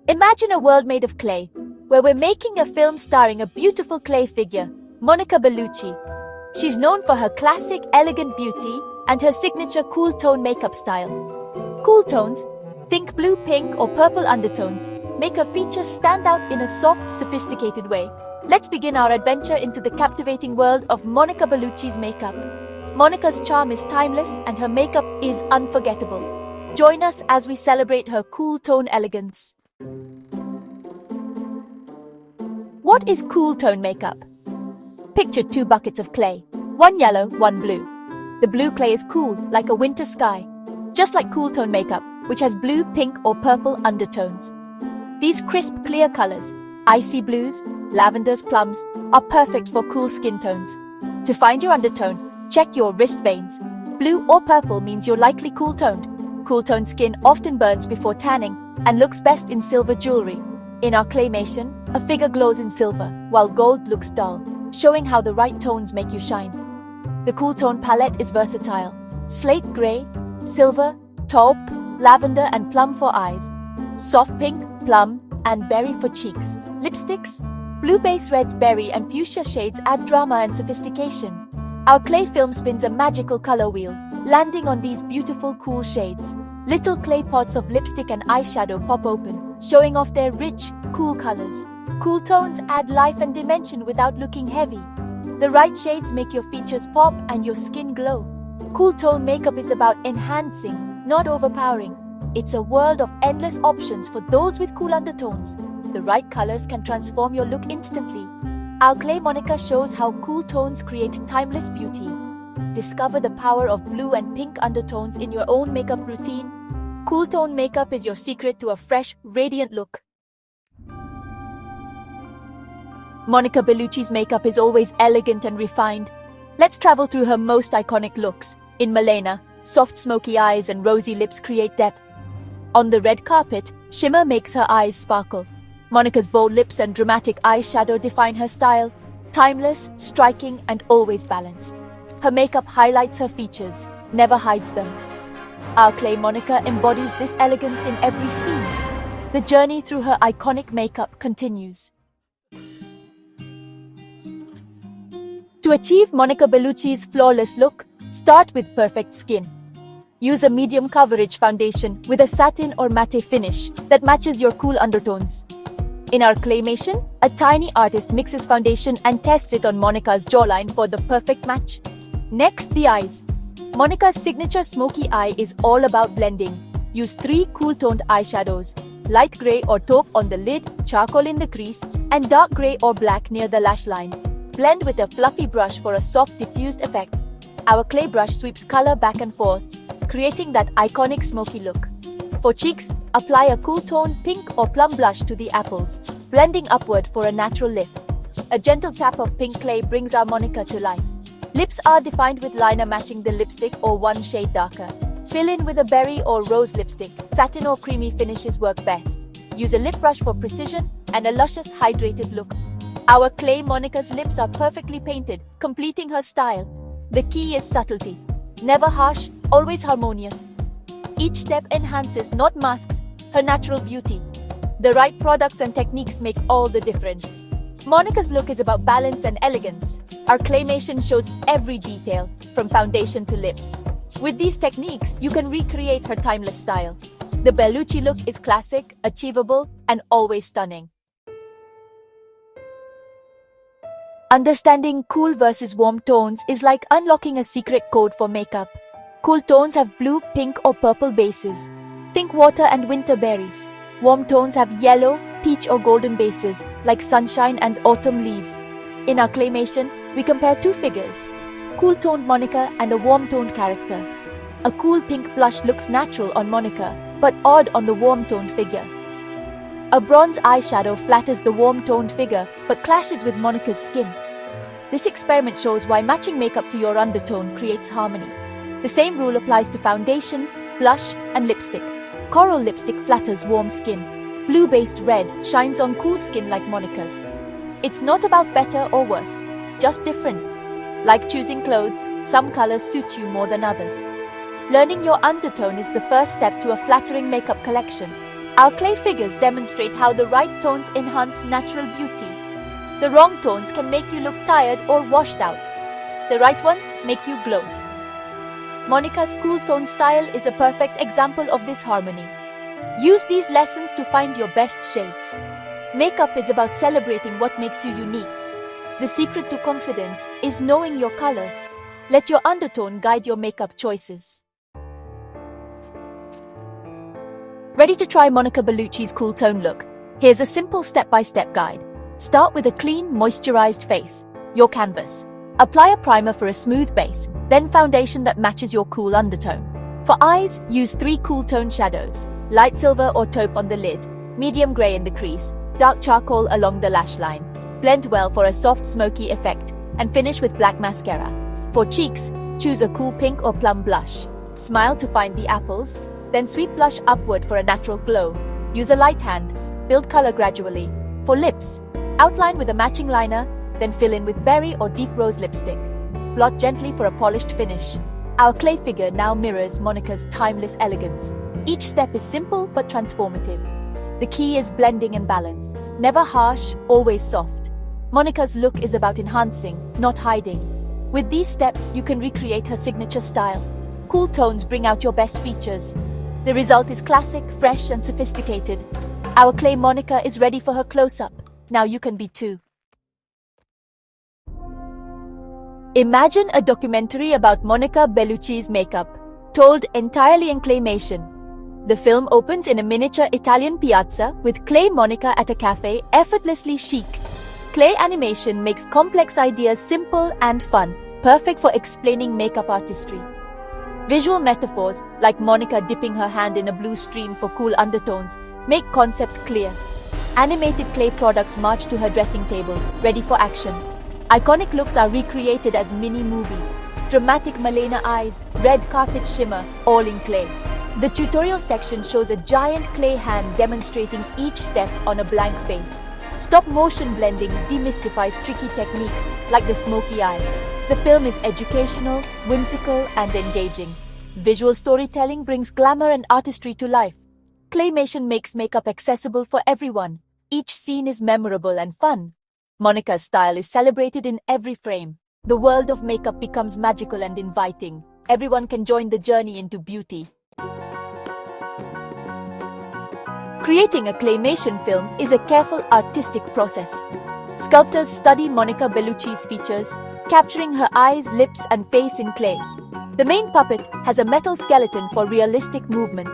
Imagine a world made of clay, where we're making a film starring a beautiful clay figure, Monica Bellucci. She's known for her classic, elegant beauty and her signature cool tone makeup style. Cool tones, think blue, pink, or purple undertones, make her features stand out in a soft, sophisticated way. Let's begin our adventure into the captivating world of Monica Bellucci's makeup. Monica's charm is timeless and her makeup is unforgettable. Join us as we celebrate her cool tone elegance. What is cool tone makeup? Picture 2 buckets of clay, one yellow, one blue. The blue clay is cool, like a winter sky, just like cool tone makeup, which has blue, pink, or purple undertones. These crisp, clear colors, icy blues, lavenders, plums, are perfect for cool skin tones. To find your undertone, check your wrist veins. Blue or purple means you're likely cool toned. Cool toned skin often burns before tanning and looks best in silver jewelry. In our claymation, a figure glows in silver, while gold looks dull, showing how the right tones make you shine. The cool tone palette is versatile. Slate gray, silver, taupe, lavender and plum for eyes. Soft pink, plum, and berry for cheeks. Lipsticks, blue base reds, berry and fuchsia shades add drama and sophistication. Our clay film spins a magical color wheel, landing on these beautiful cool shades. Little clay pots of lipstick and eyeshadow pop open, showing off their rich, cool colors. Cool tones add life and dimension without looking heavy. The right shades make your features pop and your skin glow. Cool tone makeup is about enhancing, not overpowering. It's a world of endless options for those with cool undertones. The right colors can transform your look instantly. Our clay Monica shows how cool tones create timeless beauty. Discover the power of blue and pink undertones in your own makeup routine. Cool tone makeup is your secret to a fresh, radiant look. Monica Bellucci's makeup is always elegant and refined. Let's travel through her most iconic looks. In Milena, soft smoky eyes and rosy lips create depth. On the red carpet, shimmer makes her eyes sparkle. Monica's bold lips and dramatic eyeshadow define her style. Timeless, striking, and always balanced. Her makeup highlights her features, never hides them. Our clay Monica embodies this elegance in every scene. The journey through her iconic makeup continues. To achieve Monica Bellucci's flawless look, start with perfect skin. Use a medium coverage foundation with a satin or matte finish that matches your cool undertones. In our claymation, a tiny artist mixes foundation and tests it on Monica's jawline for the perfect match. Next, the eyes. Monica's signature smoky eye is all about blending. Use 3 cool-toned eyeshadows, light gray or taupe on the lid, charcoal in the crease, and dark gray or black near the lash line. Blend with a fluffy brush for a soft diffused effect. Our clay brush sweeps color back and forth, creating that iconic smoky look. For cheeks, apply a cool tone pink or plum blush to the apples, blending upward for a natural lift. A gentle tap of pink clay brings our Monica to life. Lips are defined with liner matching the lipstick or one shade darker. Fill in with a berry or rose lipstick. Satin or creamy finishes work best. Use a lip brush for precision and a luscious hydrated look. Our clay Monica's lips are perfectly painted, completing her style. The key is subtlety. Never harsh, always harmonious. Each step enhances, not masks, her natural beauty. The right products and techniques make all the difference. Monica's look is about balance and elegance. Our claymation shows every detail, from foundation to lips. With these techniques, you can recreate her timeless style. The Bellucci look is classic, achievable, and always stunning. Understanding cool versus warm tones is like unlocking a secret code for makeup. Cool tones have blue, pink, or purple bases. Think water and winter berries. Warm tones have yellow, peach, or golden bases, like sunshine and autumn leaves. In our claymation, we compare 2 figures, cool-toned Monica and a warm-toned character. A cool pink blush looks natural on Monica, but odd on the warm-toned figure. A bronze eyeshadow flatters the warm-toned figure, but clashes with Monica's skin. This experiment shows why matching makeup to your undertone creates harmony. The same rule applies to foundation, blush, and lipstick. Coral lipstick flatters warm skin. Blue-based red shines on cool skin like Monica's. It's not about better or worse, just different. Like choosing clothes, some colors suit you more than others. Learning your undertone is the first step to a flattering makeup collection. Our clay figures demonstrate how the right tones enhance natural beauty. The wrong tones can make you look tired or washed out. The right ones make you glow. Monica's cool tone style is a perfect example of this harmony. Use these lessons to find your best shades. Makeup is about celebrating what makes you unique. The secret to confidence is knowing your colors. Let your undertone guide your makeup choices. Ready to try Monica Bellucci's cool tone look? Here's a simple step-by-step guide. Start with a clean, moisturized face, your canvas. Apply a primer for a smooth base, then foundation that matches your cool undertone. For eyes, use 3 cool tone shadows: light silver or taupe on the lid, medium gray in the crease, dark charcoal along the lash line. Blend well for a soft, smoky effect, and finish with black mascara. For cheeks, choose a cool pink or plum blush. Smile to find the apples, then sweep blush upward for a natural glow. Use a light hand. Build color gradually. For lips, outline with a matching liner, then fill in with berry or deep rose lipstick. Blot gently for a polished finish. Our clay figure now mirrors Monica's timeless elegance. Each step is simple but transformative. The key is blending and balance. Never harsh, always soft. Monica's look is about enhancing, not hiding. With these steps, you can recreate her signature style. Cool tones bring out your best features. The result is classic, fresh, and sophisticated. Our clay Monica is ready for her close-up. Now you can be too. Imagine a documentary about Monica Bellucci's makeup, told entirely in claymation. The film opens in a miniature Italian piazza with clay Monica at a cafe, effortlessly chic. Clay animation makes complex ideas simple and fun, perfect for explaining makeup artistry. Visual metaphors, like Monica dipping her hand in a blue stream for cool undertones, make concepts clear. Animated clay products march to her dressing table, ready for action. Iconic looks are recreated as mini-movies. Dramatic Malena eyes, red carpet shimmer, all in clay. The tutorial section shows a giant clay hand demonstrating each step on a blank face. Stop-motion blending demystifies tricky techniques like the smoky eye. The film is educational, whimsical, and engaging. Visual storytelling brings glamour and artistry to life. Claymation makes makeup accessible for everyone. Each scene is memorable and fun. Monica's style is celebrated in every frame. The world of makeup becomes magical and inviting. Everyone can join the journey into beauty. Creating a claymation film is a careful artistic process. Sculptors study Monica Bellucci's features, capturing her eyes, lips, and face in clay. The main puppet has a metal skeleton for realistic movement.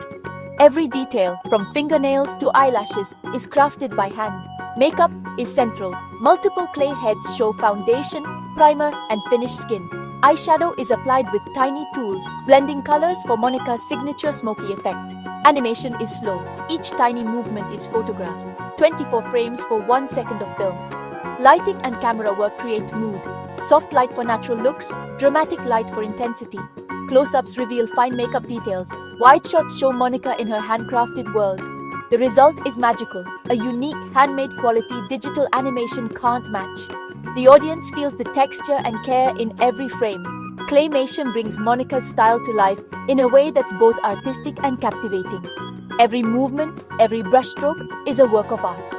Every detail, from fingernails to eyelashes, is crafted by hand. Makeup is central. Multiple clay heads show foundation, primer, and finished skin. Eyeshadow is applied with tiny tools, blending colors for Monica's signature smoky effect. Animation is slow. Each tiny movement is photographed. 24 frames for 1 second of film. Lighting and camera work create mood. Soft light for natural looks, dramatic light for intensity. Close-ups reveal fine makeup details. Wide shots show Monica in her handcrafted world. The result is magical. A unique, handmade quality digital animation can't match. The audience feels the texture and care in every frame. Claymation brings Monica's style to life in a way that's both artistic and captivating. Every movement, every brushstroke is a work of art.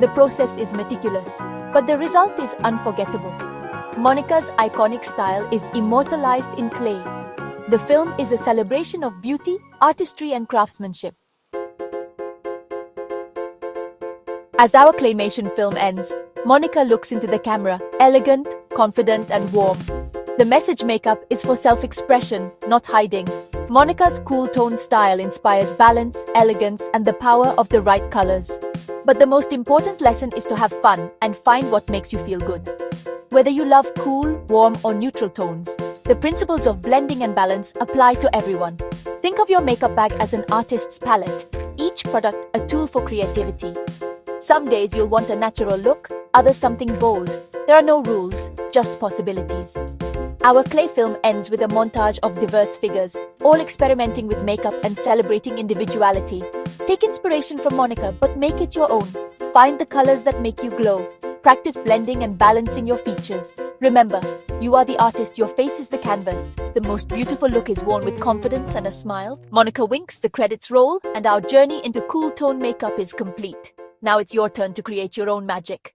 The process is meticulous, but the result is unforgettable. Monica's iconic style is immortalized in clay. The film is a celebration of beauty, artistry, and craftsmanship. As our claymation film ends, Monica looks into the camera, elegant, confident, and warm. The message makeup is for self-expression, not hiding. Monica's cool tone style inspires balance, elegance, and the power of the right colors. But the most important lesson is to have fun and find what makes you feel good. Whether you love cool, warm, or neutral tones, the principles of blending and balance apply to everyone. Think of your makeup bag as an artist's palette, each product a tool for creativity. Some days you'll want a natural look, others something bold. There are no rules, just possibilities. Our clay film ends with a montage of diverse figures, all experimenting with makeup and celebrating individuality. Take inspiration from Monica, but make it your own. Find the colors that make you glow. Practice blending and balancing your features. Remember, you are the artist, your face is the canvas. The most beautiful look is worn with confidence and a smile. Monica winks, the credits roll, and our journey into cool tone makeup is complete. Now it's your turn to create your own magic.